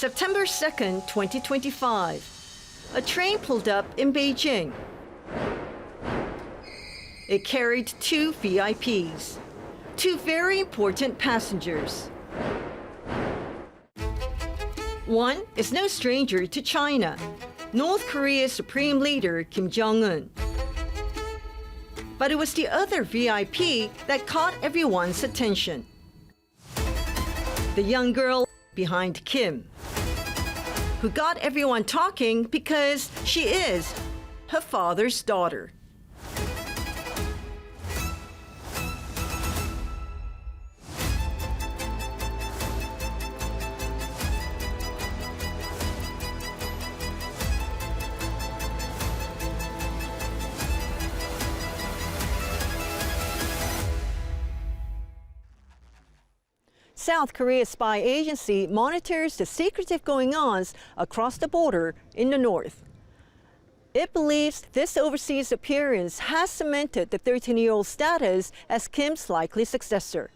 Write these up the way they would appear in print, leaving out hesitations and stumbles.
September 2nd, 2025. A train pulled up in Beijing. It carried two VIPs, two very important passengers. One is no stranger to China, North Korea's supreme leader Kim Jong-un. But it was the other VIP that caught everyone's attention. The young girl behind Kim, who got everyone talking because she is her father's daughter. South Korea's spy agency monitors the secretive goings-ons across the border in the north. It believes this overseas appearance has cemented the 13-year-old's status as Kim's likely successor.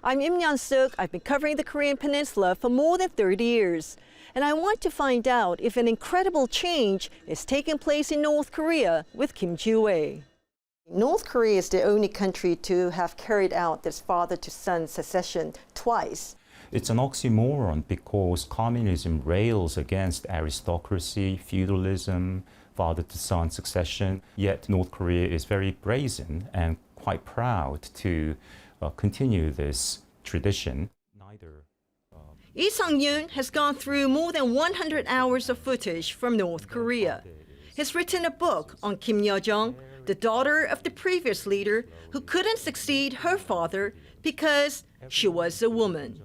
I'm Im Yeon-suk. I've been covering the Korean Peninsula for more than 30 years, and I want to find out if an incredible change is taking place in North Korea with Kim Ji-woe. North Korea is the only country to have carried out this father-to-son succession twice. It's an oxymoron because communism rails against aristocracy, feudalism, father-to-son succession, yet North Korea is very brazen and quite proud to continue this tradition. Lee Sung-yoon has gone through more than 100 hours of footage from North Korea. He's written a book on Kim Yo-jong, the daughter of the previous leader who couldn't succeed her father because she was a woman.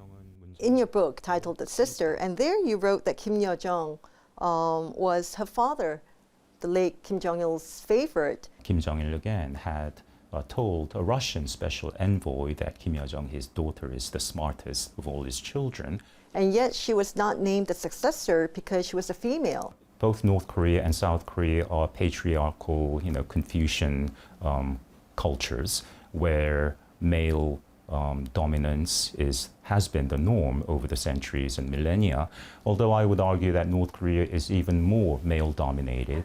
In your book titled The Sister, and there you wrote that Kim Yo-jong was her father, the late Kim Jong-il's favorite. Kim Jong-il again had told a Russian special envoy that Kim Yo-jong, his daughter, is the smartest of all his children. And yet she was not named the successor because she was a female. Both North Korea and South Korea are patriarchal, Confucian cultures where male dominance has been the norm over the centuries and millennia, although I would argue that North Korea is even more male-dominated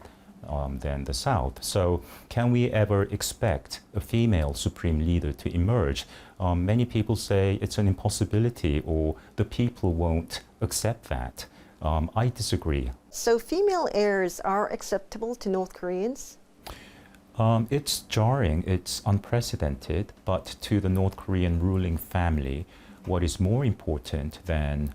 than the South. So can we ever expect a female supreme leader to emerge? Many people say it's an impossibility or the people won't accept that. I disagree. So female heirs are acceptable to North Koreans? It's jarring, it's unprecedented, but to the North Korean ruling family, what is more important than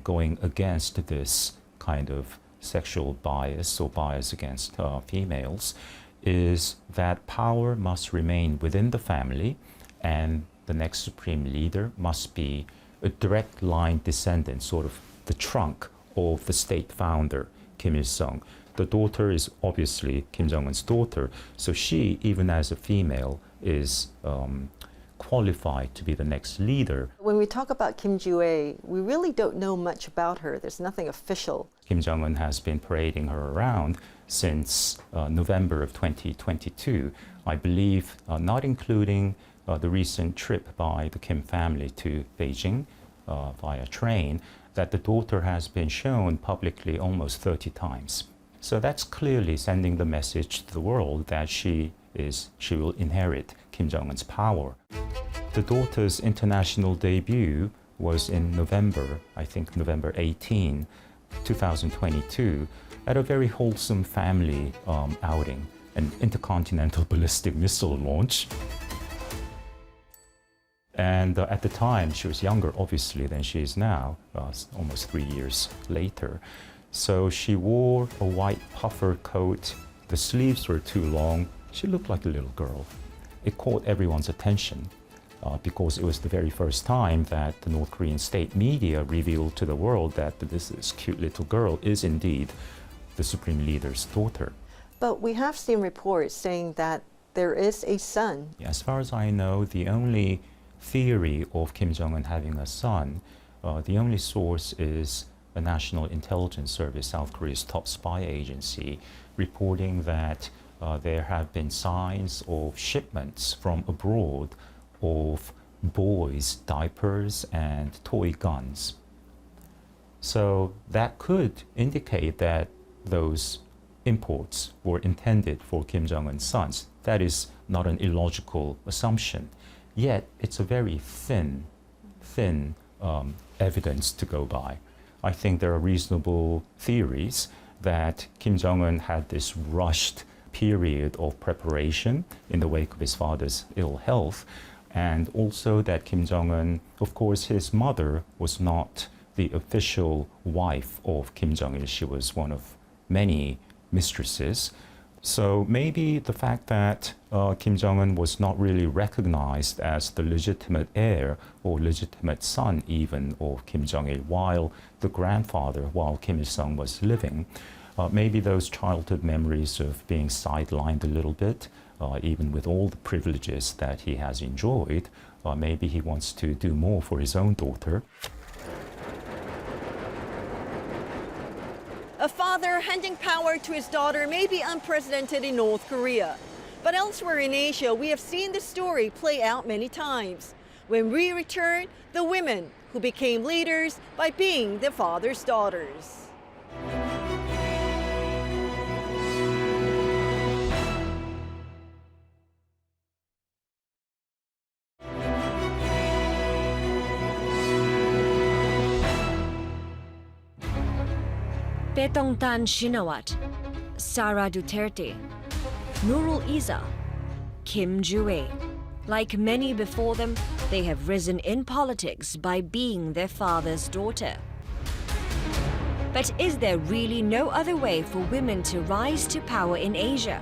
going against this kind of sexual bias or bias against females is that power must remain within the family and the next supreme leader must be a direct line descendant, sort of the trunk of the state founder, Kim Il-sung. The daughter is obviously Kim Jong-un's daughter, so she, even as a female, is qualified to be the next leader. When we talk about Kim Ji-woe, we really don't know much about her. There's nothing official. Kim Jong-un has been parading her around since November of 2022, I believe, not including the recent trip by the Kim family to Beijing via train, that the daughter has been shown publicly almost 30 times. So that's clearly sending the message to the world that she will inherit Kim Jong-un's power. The daughter's international debut was in November, I think November 18, 2022, at a very wholesome family outing, an intercontinental ballistic missile launch. And at the time, she was younger, obviously, than she is now, almost 3 years later. So she wore a white puffer coat. The sleeves were too long. She looked like a little girl. It caught everyone's attention because it was the very first time that the North Korean state media revealed to the world that this cute little girl is indeed the supreme leader's daughter. But we have seen reports saying that there is a son. As far as I know, the only theory of Kim Jong-un having a son, the only source is a National Intelligence Service, South Korea's top spy agency, reporting that there have been signs of shipments from abroad of boys' diapers and toy guns. So that could indicate that those imports were intended for Kim Jong-un's sons. That is not an illogical assumption. Yet it's a very thin evidence to go by. I think there are reasonable theories that Kim Jong-un had this rushed period of preparation in the wake of his father's ill health, and also that Kim Jong-un, of course, his mother was not the official wife of Kim Jong-il. She was one of many mistresses. So maybe the fact that Kim Jong-un was not really recognized as the legitimate heir or legitimate son even of Kim Jong-il while Kim Il-sung was living, maybe those childhood memories of being sidelined a little bit, even with all the privileges that he has enjoyed, maybe he wants to do more for his own daughter. A father handing power to his daughter may be unprecedented in North Korea. But elsewhere in Asia, we have seen this story play out many times. When we return, the women who became leaders by being their father's daughters. Paetongtarn Shinawatra, Sara Duterte, Nurul Izzah, Kim Jue. Like many before them, they have risen in politics by being their father's daughter. But is there really no other way for women to rise to power in Asia?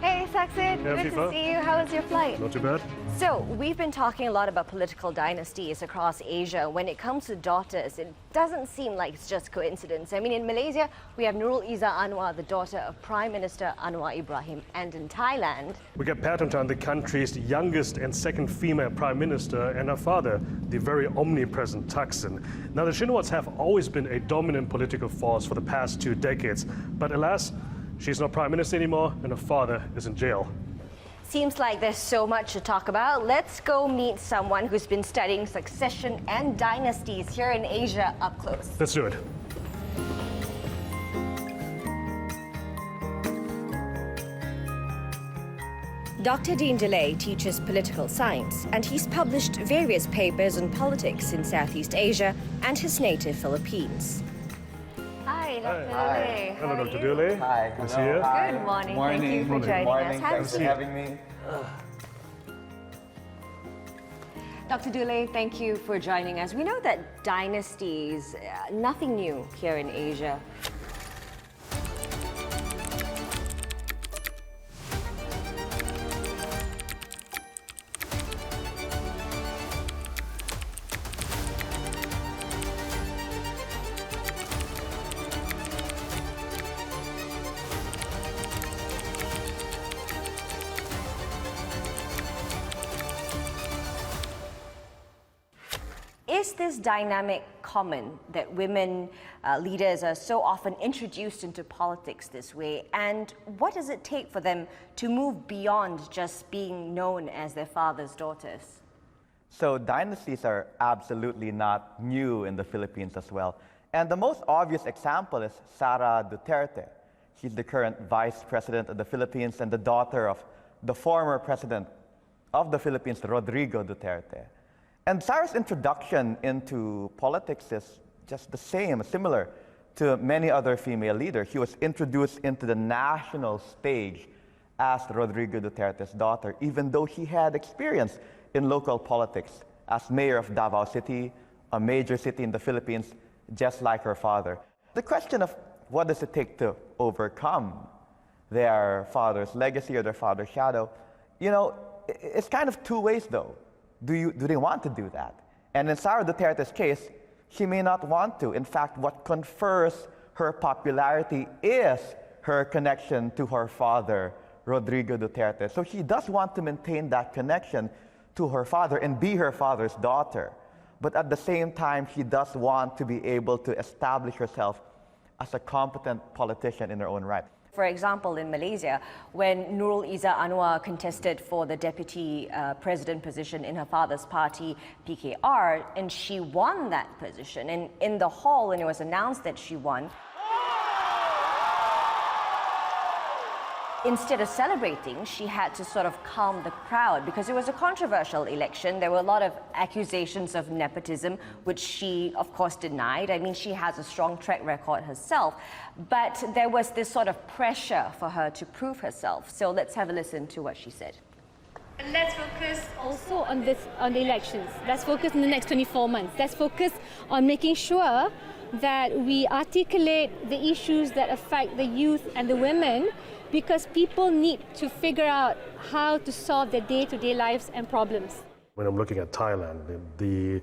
Hey, Saxon, Yeah, good FIFA. to see you. How was your flight? Not too bad. So, we've been talking a lot about political dynasties across Asia. When it comes to daughters, it doesn't seem like it's just coincidence. I mean, in Malaysia, we have Nurul Izzah Anwar, the daughter of Prime Minister Anwar Ibrahim. And in Thailand, We got Paetongtarn, the country's youngest and second female prime minister, and her father, the very omnipresent Thaksin. Now, the Shinawats have always been a dominant political force for the past 2 decades. But alas, she's not prime minister anymore, and her father is in jail. seems like there's so much to talk about. Let's go meet someone who's been studying succession and dynasties here in Asia up close. Let's do it. Dr. Dean DeLay teaches political science, and he's published various papers on politics in Southeast Asia and his native Philippines. Hi, Dr. Hi. DeLay. Hello, How are Dr. you? Dele. Hi. Good to see you. Hi. Good morning. Morning. Thank you for joining Morning. us. Have a Thanks for seat. having me. Dr. Dule, thank you for joining us. We know that dynasties, nothing new here in Asia. Is this dynamic common, that women leaders are so often introduced into politics this way? And what does it take for them to move beyond just being known as their father's daughters? So dynasties are absolutely not new in the Philippines as well. And the most obvious example is Sara Duterte. She's the current vice president of the Philippines and the daughter of the former president of the Philippines, Rodrigo Duterte. And Sara's introduction into politics is just the same, similar to many other female leaders. She was introduced into the national stage as Rodrigo Duterte's daughter, even though she had experience in local politics as mayor of Davao City, a major city in the Philippines, just like her father. The question of what does it take to overcome their father's legacy or their father's shadow, you know, it's kind of two ways though. Do they want to do that? And in Sara Duterte's case, she may not want to. In fact, what confers her popularity is her connection to her father, Rodrigo Duterte. So she does want to maintain that connection to her father and be her father's daughter. But at the same time, she does want to be able to establish herself as a competent politician in her own right. For example, in Malaysia, when Nurul Izzah Anwar contested for the deputy president position in her father's party, PKR, and she won that position. And in the hall, when it was announced that she won, instead of celebrating, she had to sort of calm the crowd because it was a controversial election. There were a lot of accusations of nepotism, which she, of course, denied. I mean, she has a strong track record herself, but there was this sort of pressure for her to prove herself. So let's have a listen to what she said. And let's focus also on the elections. Let's focus on the next 24 months. Let's focus on making sure that we articulate the issues that affect the youth and the women, because people need to figure out how to solve their day-to-day lives and problems. When I'm looking at Thailand, the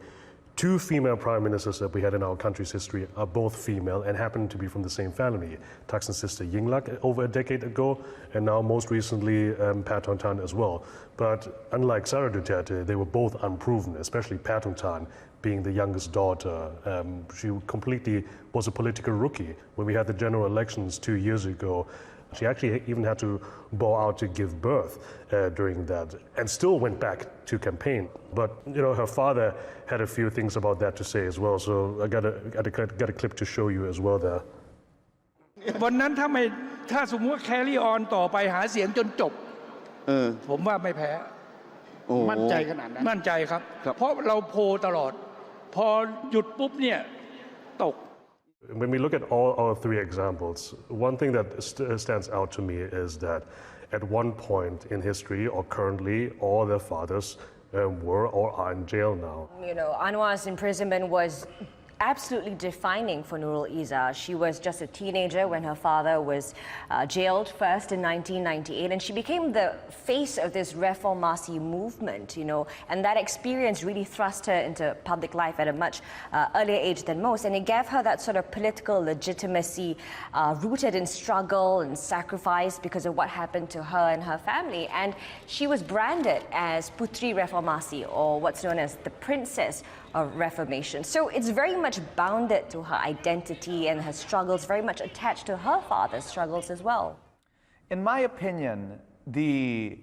two female prime ministers that we had in our country's history are both female and happen to be from the same family. Thaksin's sister Yingluck over a decade ago, and now most recently Paetongtarn as well. But unlike Sara Duterte, they were both unproven, especially Paetongtarn being the youngest daughter. She completely was a political rookie. When we had the general elections 2 years ago, she actually even had to bow out to give birth during that, and still went back to campaign. But you know, her father had a few things about that to say as well. So I got a clip to show you as well there. วันนั้นถ้าสมมติว่า carry on ต่อไปหาเสียงจนจบผมว่าไม่แพ้มั่นใจขนาดนั้นมั่นใจครับเพราะเราโพลตลอดพอหยุดปุ๊บเนี่ยตก When we look at all our three examples, one thing that stands out to me is that at one point in history or currently, all their fathers were or are in jail now. You know, Anwar's imprisonment was absolutely defining for Nurul Izzah. She was just a teenager when her father was jailed first in 1998, and she became the face of this reformasi movement, you know, and that experience really thrust her into public life at a much earlier age than most, and it gave her that sort of political legitimacy rooted in struggle and sacrifice because of what happened to her and her family. And she was branded as Putri Reformasi, or what's known as the Princess of Reformation. So it's very much bounded to her identity, and her struggles very much attached to her father's struggles as well. In my opinion, the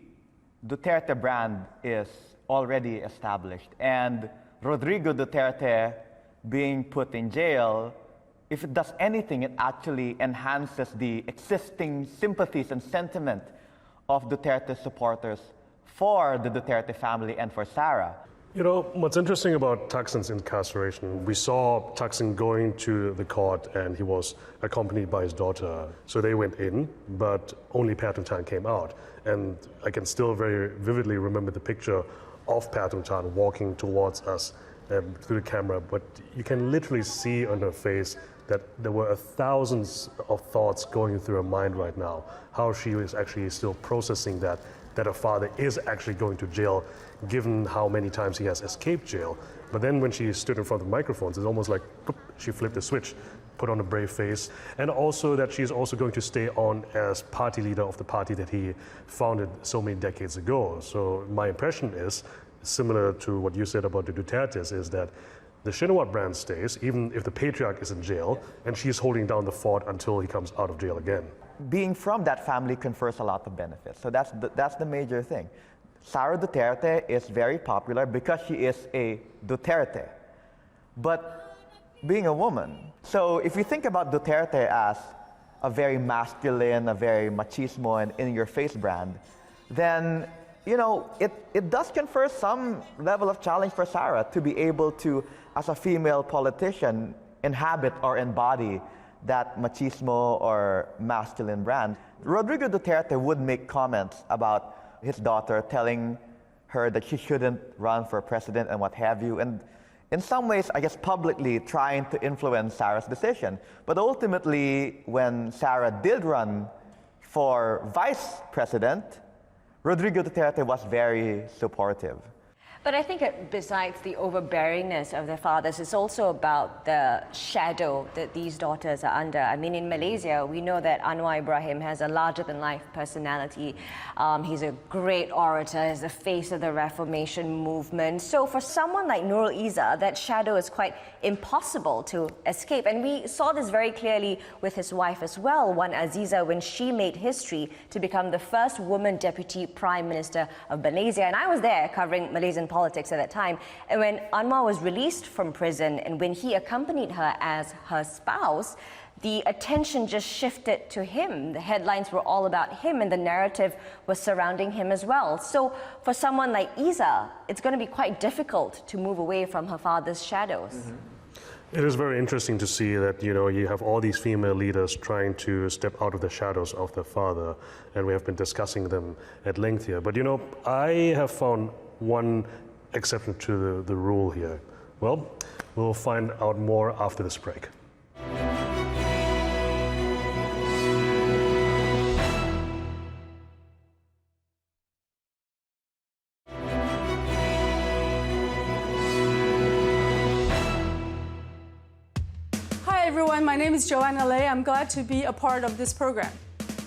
Duterte brand is already established, and Rodrigo Duterte being put in jail, if it does anything, it actually enhances the existing sympathies and sentiment of Duterte supporters for the Duterte family and for Sara. You know, what's interesting about Thaksin's incarceration, we saw Thaksin going to the court and he was accompanied by his daughter. So they went in, but only Paetongtarn came out. And I can still very vividly remember the picture of Paetongtarn walking towards us through the camera, but you can literally see on her face that there were thousands of thoughts going through her mind right now, how she is actually still processing that her father is actually going to jail, given how many times he has escaped jail. But then when she stood in front of the microphones, it's almost like she flipped a switch, put on a brave face, and also that she's also going to stay on as party leader of the party that he founded so many decades ago. So my impression is, similar to what you said about the Dutertes, is that the Shinawatra brand stays, even if the patriarch is in jail, and she's holding down the fort until he comes out of jail again. Being from that family confers a lot of benefits. So that's the major thing. Sara Duterte is very popular because she is a Duterte, but being a woman. So if you think about Duterte as a very masculine, a very machismo and in-your-face brand, then you know, it does confer some level of challenge for Sara to be able to, as a female politician, inhabit or embody that machismo or masculine brand. Rodrigo Duterte would make comments about his daughter, telling her that she shouldn't run for president and what have you, and in some ways, I guess, publicly trying to influence Sara's decision. But ultimately, when Sara did run for vice president, Rodrigo Duterte was very supportive. But I think besides the overbearingness of their fathers, it's also about the shadow that these daughters are under. I mean, in Malaysia, we know that Anwar Ibrahim has a larger-than-life personality. He's a great orator, he's the face of the Reformation movement. So for someone like Nurul Izzah, that shadow is quite impossible to escape. And we saw this very clearly with his wife as well, Wan Azizah, when she made history to become the first woman deputy prime minister of Malaysia. And I was there covering Malaysian politics at that time. And when Anwar was released from prison and when he accompanied her as her spouse, the attention just shifted to him. The headlines were all about him and the narrative was surrounding him as well. So for someone like Izzah, it's going to be quite difficult to move away from her father's shadows. It is very interesting to see that, you have all these female leaders trying to step out of the shadows of their father, and we have been discussing them at length here. But, I have found one exception to the rule here. Well, we'll find out more after this break. Hi everyone, my name is Joanna Lei. I'm glad to be a part of this program.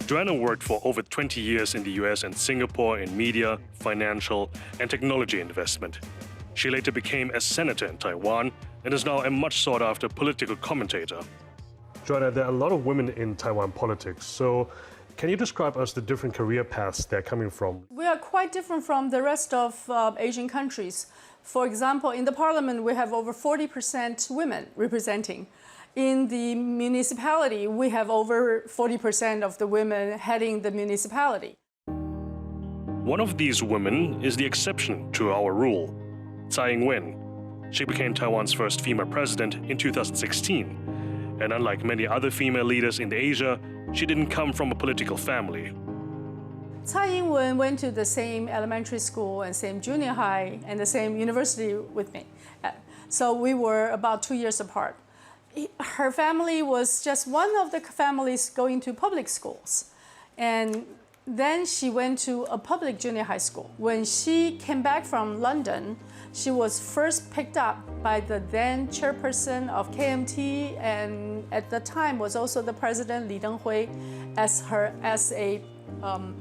Joanna worked for over 20 years in the US and Singapore in media, financial, and technology investment. She later became a senator in Taiwan and is now a much sought-after political commentator. Joanna, there are a lot of women in Taiwan politics, so can you describe us the different career paths they're coming from? We are quite different from the rest of Asian countries. For example, in the parliament, we have over 40% women representing. In the municipality, we have over 40% of the women heading the municipality. One of these women is the exception to our rule, Tsai Ing-wen. She became Taiwan's first female president in 2016. And unlike many other female leaders in Asia, she didn't come from a political family. Tsai Ing-wen went to the same elementary school and same junior high and the same university with me. So we were about 2 years apart. Her family was just one of the families going to public schools. And then she went to a public junior high school. When she came back from London, she was first picked up by the then chairperson of KMT and at the time was also the president, Li Denghui, as a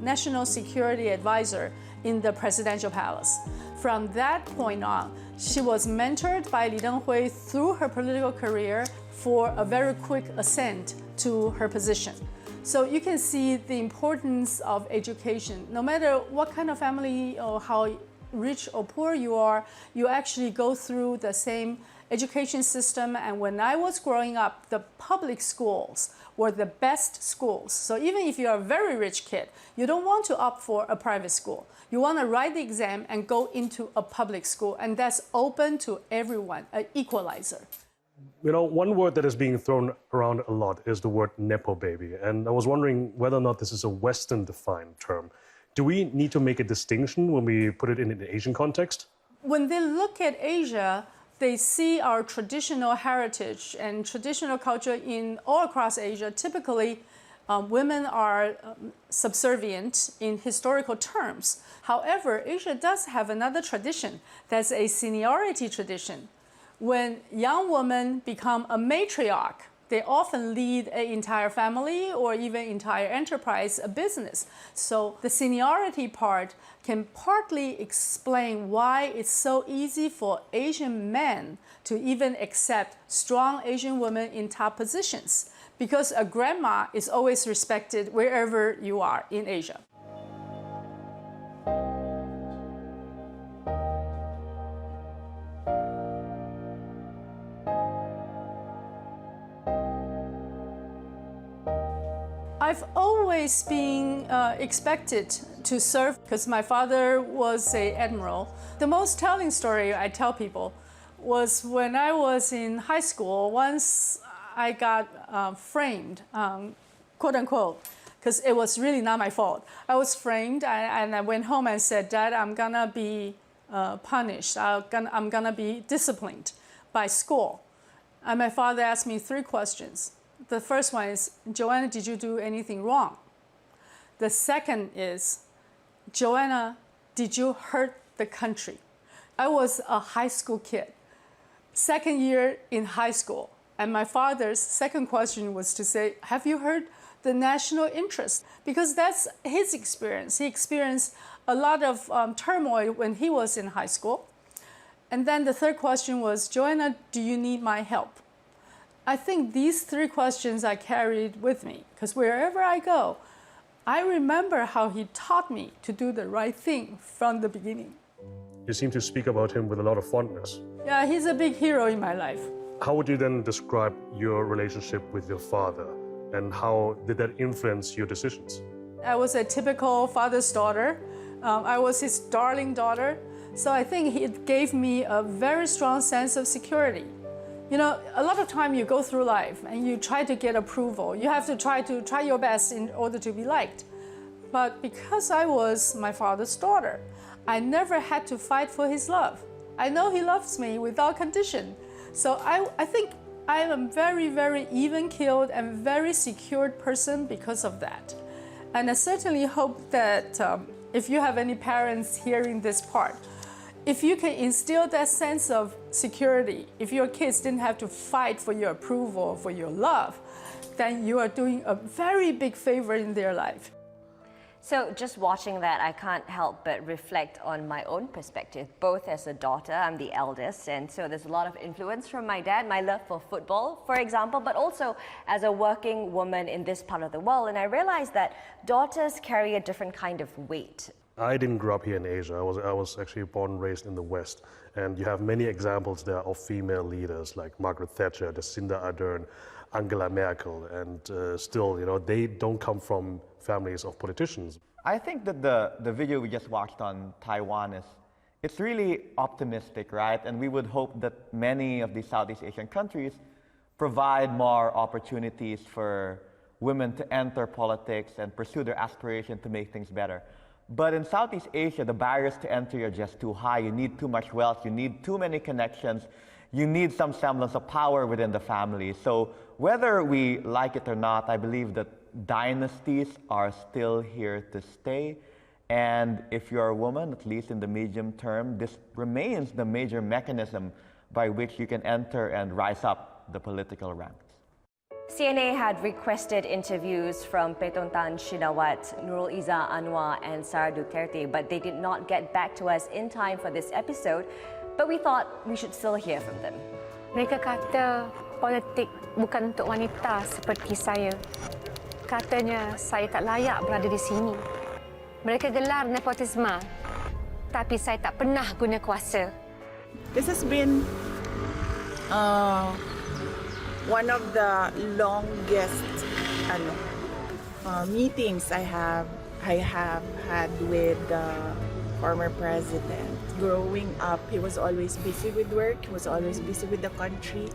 national security advisor in the presidential palace. From that point on, she was mentored by Li Denghui through her political career for a very quick ascent to her position. So you can see the importance of education. No matter what kind of family or how rich or poor you are, you actually go through the same education system. And when I was growing up, the public schools were the best schools. So even if you're a very rich kid, you don't want to opt for a private school. You want to write the exam and go into a public school, and that's open to everyone, an equalizer. One word that is being thrown around a lot is the word Nepo baby. And I was wondering whether or not this is a Western-defined term. Do we need to make a distinction when we put it in an Asian context? When they look at Asia, they see our traditional heritage and traditional culture all across Asia. Typically, women are subservient in historical terms. However, Asia does have another tradition that's a seniority tradition. When young women become a matriarch, they often lead an entire family or even entire enterprise, a business. So the seniority part can partly explain why it's so easy for Asian men to even accept strong Asian women in top positions, because a grandma is always respected wherever you are in Asia. I've always been expected to serve because my father was an admiral. The most telling story I tell people was when I was in high school. Once I got framed, quote unquote, because it was really not my fault. I was framed and I went home and said, "Dad, I'm gonna be punished. I'm gonna be disciplined by school." And my father asked me 3 questions. The first one is, "Joanna, did you do anything wrong?" The second is, "Joanna, did you hurt the country? I was a high school kid, second year in high school. And my father's second question was to say, have you heard the national interest? Because that's his experience. He experienced a lot of turmoil when he was in high school. And then the third question was, Joanna, do you need my help? I think these three questions I carried with me, because wherever I go, I remember how he taught me to do the right thing from the beginning. You seem to speak about him with a lot of fondness. Yeah, he's a big hero in my life. How would you then describe your relationship with your father, and how did that influence your decisions? I was a typical father's daughter. I was his darling daughter. So I think it gave me a very strong sense of security. You know, a lot of time you go through life and you try to get approval. You have to try your best in order to be liked. But because I was my father's daughter, I never had to fight for his love. I know he loves me without condition. So I think I am a very, very even-keeled and very secured person because of that. And I certainly hope that if you have any parents hearing this part, if you can instill that sense of security, if your kids didn't have to fight for your approval, for your love, then you are doing a very big favor in their life. So just watching that, I can't help but reflect on my own perspective, both as a daughter, I'm the eldest, and so there's a lot of influence from my dad, my love for football, for example, but also as a working woman in this part of the world. And I realized that daughters carry a different kind of weight. I didn't grow up here in Asia. I was actually born and raised in the West. And you have many examples there of female leaders like Margaret Thatcher, Jacinda Ardern, Angela Merkel, and still, you know, they don't come from families of politicians. I think that the video we just watched on Taiwan it's really optimistic, right? And we would hope that many of these Southeast Asian countries provide more opportunities for women to enter politics and pursue their aspiration to make things better. But in Southeast Asia, the barriers to entry are just too high. You need too much wealth, you need too many connections, you need some semblance of power within the family. So whether we like it or not, I believe that dynasties are still here to stay. And if you're a woman, at least in the medium term, this remains the major mechanism by which you can enter and rise up the political ranks. CNA had requested interviews from Paetongtarn Shinawatra, Nurul Izzah Anwar and Sara Duterte, but they did not get back to us in time for this episode. But we thought we should still hear from them. Mereka kata politik bukan untuk wanita seperti saya. Katanya saya tak layak berada di sini. Mereka gelar nepotisme, tapi saya tak pernah guna kuasa. This has been one of the longest meetings I have had with the former president. Growing up, he was always busy with work. He was always busy with the country.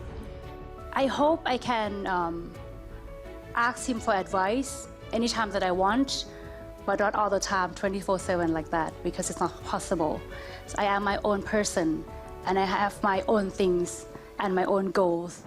I hope I can ask him for advice anytime that I want, but not all the time, 24/7 like that, because it's not possible. So I am my own person, and I have my own things and my own goals.